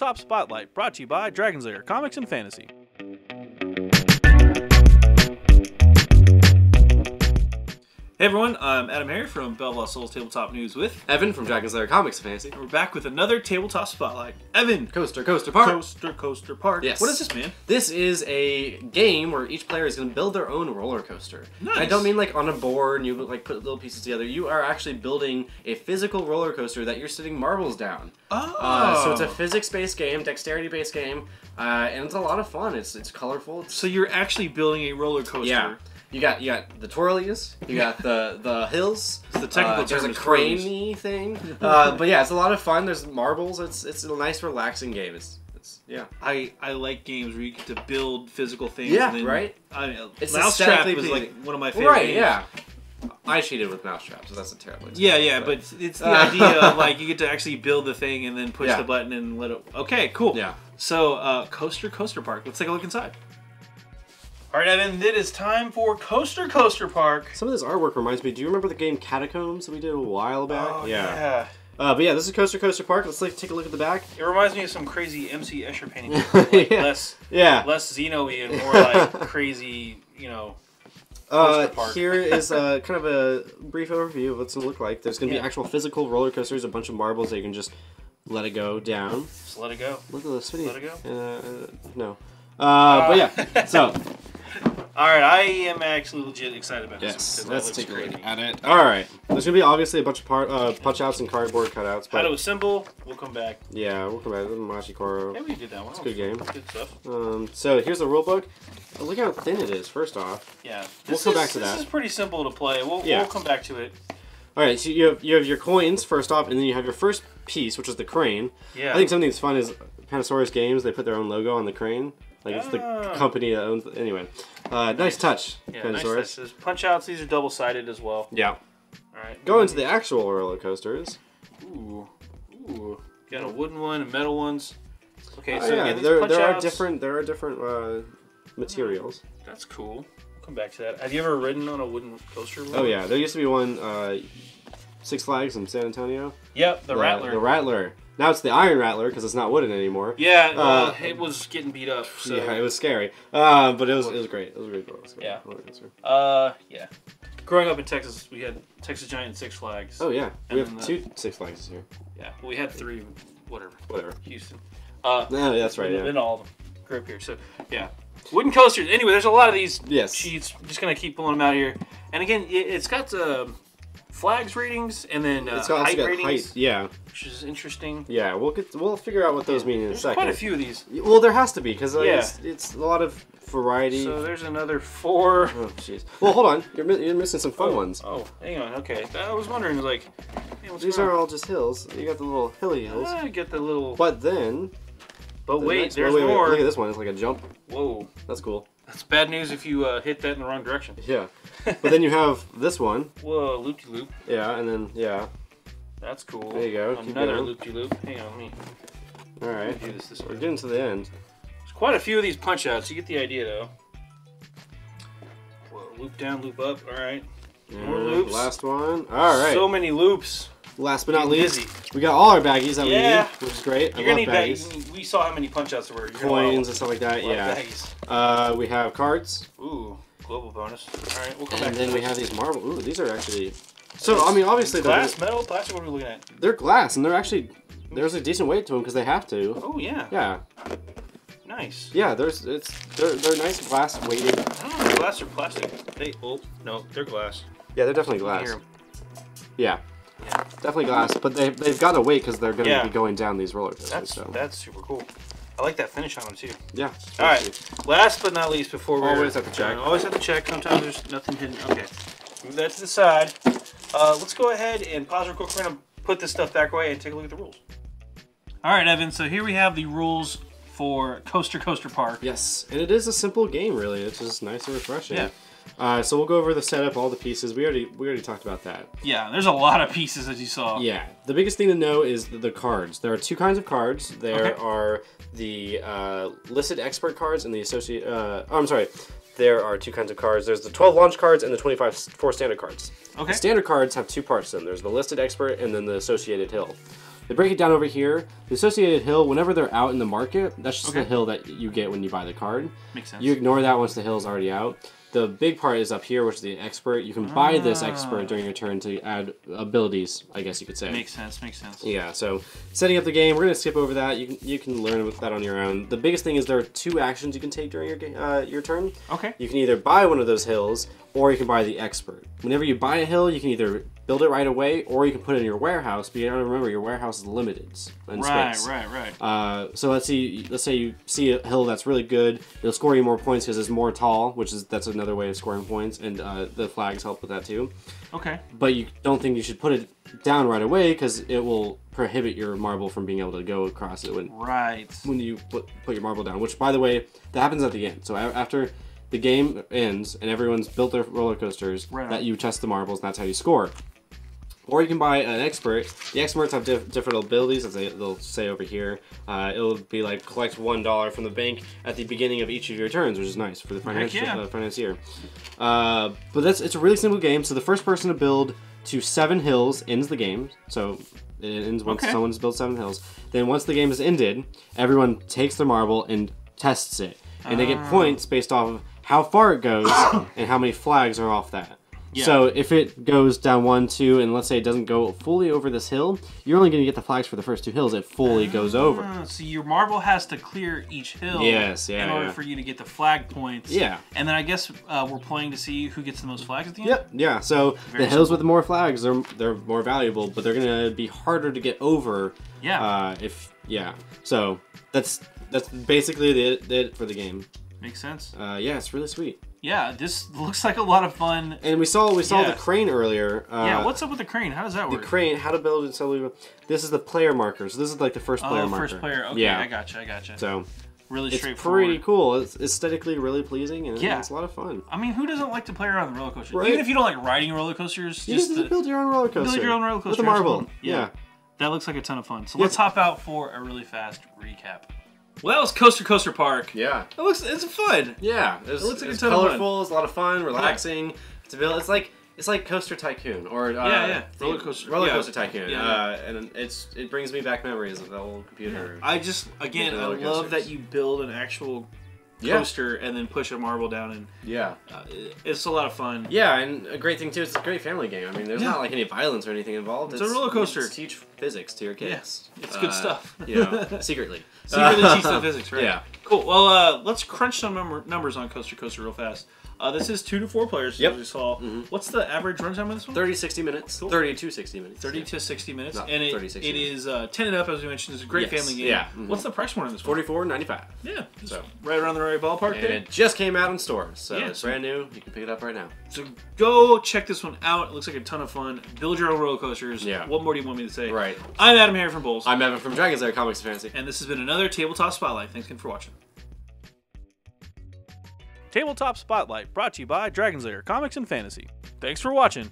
Tabletop Spotlight, brought to you by Dragon's Lair Comics and Fantasy. Hey everyone, I'm AdamHarry from Bell Lost Souls Tabletop News with Evan from Dragon's Lair Comics and Fantasy. And we're back with another Tabletop Spotlight. Evan! Coaster Park. Coaster Park. Yes. What is this, man? This is a game where each player is going to build their own roller coaster. Nice. I don't mean like on a board and you like put little pieces together. You are actually building a physical roller coaster that you're sitting marbles down. Oh. So it's a physics-based game, dexterity-based game, and it's a lot of fun. It's colorful. So you're actually building a roller coaster. Yeah. You got the twirlies, you got the hills. It's the technical there's term a is crane-y thing. But yeah, it's a lot of fun. There's marbles. It's a nice, relaxing game. It's yeah. I like games where you get to build physical things. Yeah, and then, right? It's Mousetrap is like one of my favorite games. Yeah. I cheated with Mousetrap, so that's a terrible example. Yeah, but it's the idea of like you get to actually build the thing and then push the button and let it. Okay, cool. Yeah. So Coaster Park. Let's take a look inside. All right, Evan, it is time for Coaster Park. Some of this artwork reminds me. Do you remember the game Catacombs that we did a while back? Oh, yeah. But yeah, this is Coaster Park. Let's take a look at the back. It reminds me of some crazy MC Escher paintings. Like less Xeno-y and more like crazy, Coaster Park. Here is kind of a brief overview of what's going to look like. There's going to be actual physical roller coasters, a bunch of marbles that you can just let it go down. Just let it go. Look at this video. Let it go? No. But yeah, so... Alright, I am actually legit excited about this. Yes, let's take a look at it. Alright, there's going to be obviously a bunch of punch-outs and cardboard cutouts. But how to assemble, we'll come back. Yeah, we'll come back. Mashikoro. Yeah, we did that one. It's a good game. Good stuff. So here's the rulebook. Look how thin it is, first off. Yeah. We'll come back to that. This is pretty simple to play. We'll come back to it. Alright, so you have your coins, first off, and then you have your first piece, which is the crane. Yeah. I think something that's fun is Panasaurus Games, they put their own logo on the crane. Like, it's the company that owns... Anyway. Nice touch, yeah, Panasaurus. Nice Punch-outs, these are double-sided as well. Yeah. Alright. Go into the actual roller coasters. Ooh. Got a wooden one and metal ones. Okay, so yeah, again, these there punch-outs... are different materials. That's cool. We'll come back to that. Have you ever ridden on a wooden coaster before? Oh, yeah. There used to be one, Six Flags in San Antonio. Yep, the Rattler. The Rattler. Now it's the Iron Rattler because it's not wooden anymore. Yeah, it was getting beat up. So. Yeah, it was scary. But it was great. It was a great roller coaster. Yeah. Growing up in Texas, we had Texas Giant Six Flags. Oh yeah, we have two Six Flags here. Yeah, we had three. Whatever. Houston. No, that's right. Then all of them grew up here. So yeah, wooden coasters. Anyway, there's a lot of these sheets. I'm just gonna keep pulling them out here. And again, it's got flags ratings and then height ratings. Which is interesting. Yeah, we'll figure out what those mean in a second. Quite a few of these. Well, there has to be because it's a lot of variety. So there's another 4. Oh jeez. Well, hold on. You're missing some fun ones. Oh, hang on. Okay, I was wondering like, these are all just hills. You got the little hilly hills. I get the little. But then. But wait, there's wait, more. Look at this one. It's like a jump. Whoa. That's cool. That's bad news if you hit that in the wrong direction. Yeah. But then you have this one. Whoa, loop-de-loop. Yeah, and then, That's cool. There you go. Another loop-de-loop. Hang on, let me... Alright. Do this way. We're getting to the end. There's quite a few of these punch-outs. You get the idea, though. Whoa, loop down, loop up. Alright. More loops. Last one. Alright. So many loops. Last but not least, we got all our baggies that we need, which is great. You're gonna need baggies. We saw how many punch-outs there were. Coins and stuff like that, We have cards. Ooh, global bonus. Alright, we'll come back. And then we have these marble. Ooh, these are actually... So, I mean, obviously... Glass, metal, plastic, what are we looking at? They're glass, and they're actually... There's a decent weight to them because they have to. Oh, yeah. Yeah. Nice. Yeah, they're nice glass weighted. I don't know if glass or plastic. No, they're glass. Yeah, they're definitely glass. Yeah. Definitely glass, but they've got to wait because they're going to be going down these roller coasters. That's super cool. I like that finish on them too. Yeah. All right. Last but not least, before we always have to check. Always have to check. Sometimes there's nothing hidden. Okay. Move that to the side. Let's go ahead and pause real quick. We're gonna put this stuff back away and take a look at the rules. All right, Evan. So here we have the rules for Coaster Park. Yes, and it is a simple game, really. It's just nice and refreshing. Yeah. So we'll go over the setup, all the pieces. We already talked about that. Yeah, there's a lot of pieces as you saw. Yeah, the biggest thing to know is the cards. There are two kinds of cards. There are the listed expert cards and the associate. I'm sorry. There are two kinds of cards. There's the 12 launch cards and the 4 standard cards. Okay. The standard cards have two parts to them. There's the listed expert and then the associated hill. They break it down over here. The associated hill, whenever they're out in the market, that's just the hill that you get when you buy the card. Makes sense. You ignore that once the hill's already out. The big part is up here, which is the expert. You can buy this expert during your turn to add abilities, I guess you could say. Makes sense, makes sense. Yeah, so setting up the game, we're going to skip over that. You can learn about that on your own. The biggest thing is there are 2 actions you can take during your turn. Okay. You can either buy one of those hills, or you can buy the expert. Whenever you buy a hill, you can either build it right away, or you can put it in your warehouse, but you gotta remember your warehouse is limited in space. Right. So let's say you see a hill that's really good, it'll score you more points because it's more tall, that's another way of scoring points, and the flags help with that too. Okay. But you don't think you should put it down right away because it will prohibit your marble from being able to go across it when you put your marble down, which by the way, that happens at the end. So after the game ends and everyone's built their roller coasters, that you test the marbles, and that's how you score. Or you can buy an expert. The experts have different abilities, as they'll say over here. It'll be like collect $1 from the bank at the beginning of each of your turns, which is nice for the financier. But it's a really simple game. So the first person to build to 7 hills ends the game. So it ends once someone's built 7 hills. Then once the game is ended, everyone takes their marble and tests it. And they get points based off of how far it goes and how many flags are off that. Yeah. So if it goes down 1, 2, and let's say it doesn't go fully over this hill, you're only going to get the flags for the first 2 hills. It fully goes over. So your marble has to clear each hill in order for you to get the flag points. Yeah. And then I guess we're playing to see who gets the most flags at the end? Yep. Yeah. So the hills with more flags, they're more valuable, but they're going to be harder to get over. Yeah. So that's basically it for the game. Makes sense. Yeah, it's really sweet. Yeah, this looks like a lot of fun. And we saw the crane earlier. What's up with the crane? How does that work? The crane, how to build it so this is the player marker. So this is like the first player marker. First player. Okay, yeah. I gotcha. So really straightforward. It's pretty cool. It's aesthetically really pleasing, and it's a lot of fun. I mean, who doesn't like to play around the roller coaster? Right? Even if you don't like riding roller coasters, just build your own roller coaster. Build your own roller coaster with a marble. Yeah. That looks like a ton of fun. So let's hop out for a really fast recap. Well, that was Coaster Park. Yeah. It's fun. Yeah. It looks like it's a ton colorful. of fun. It's a lot of fun, relaxing. To build, it's like Coaster Tycoon or roller coaster Tycoon. And it brings me back memories of the old computer. I love that you build an actual coaster and then push a marble down, and it's a lot of fun. Yeah, and a great thing too, it's a great family game. I mean, there's not like any violence or anything involved. It's a roller coaster. It's teach physics to your kids. Yes, it's good stuff. Secretly teach them physics, right? Yeah. Cool. Well, let's crunch some numbers on Coaster real fast. This is 2 to 4 players, as we saw. What's the average runtime of this one? 30-60 minutes. Cool. 30 to 60 minutes. 30 to 60 minutes. Not and 30, 60 it is 10 and up, as we mentioned. It's a great family game. Yeah. What's the price point on this one? $44.95. Yeah. So right around the right ballpark. And it just came out in stores, so it's brand new. You can pick it up right now. So go check this one out. It looks like a ton of fun. Build your own roller coasters. Yeah. What more do you want me to say? Right. I'm AdamHarry from Bowls. I'm Evan from Dragon's Lair Comics and Fantasy. And this has been another Tabletop Spotlight. Thanks again for watching. Tabletop Spotlight, brought to you by Dragon's Lair Comics and Fantasy. Thanks for watching.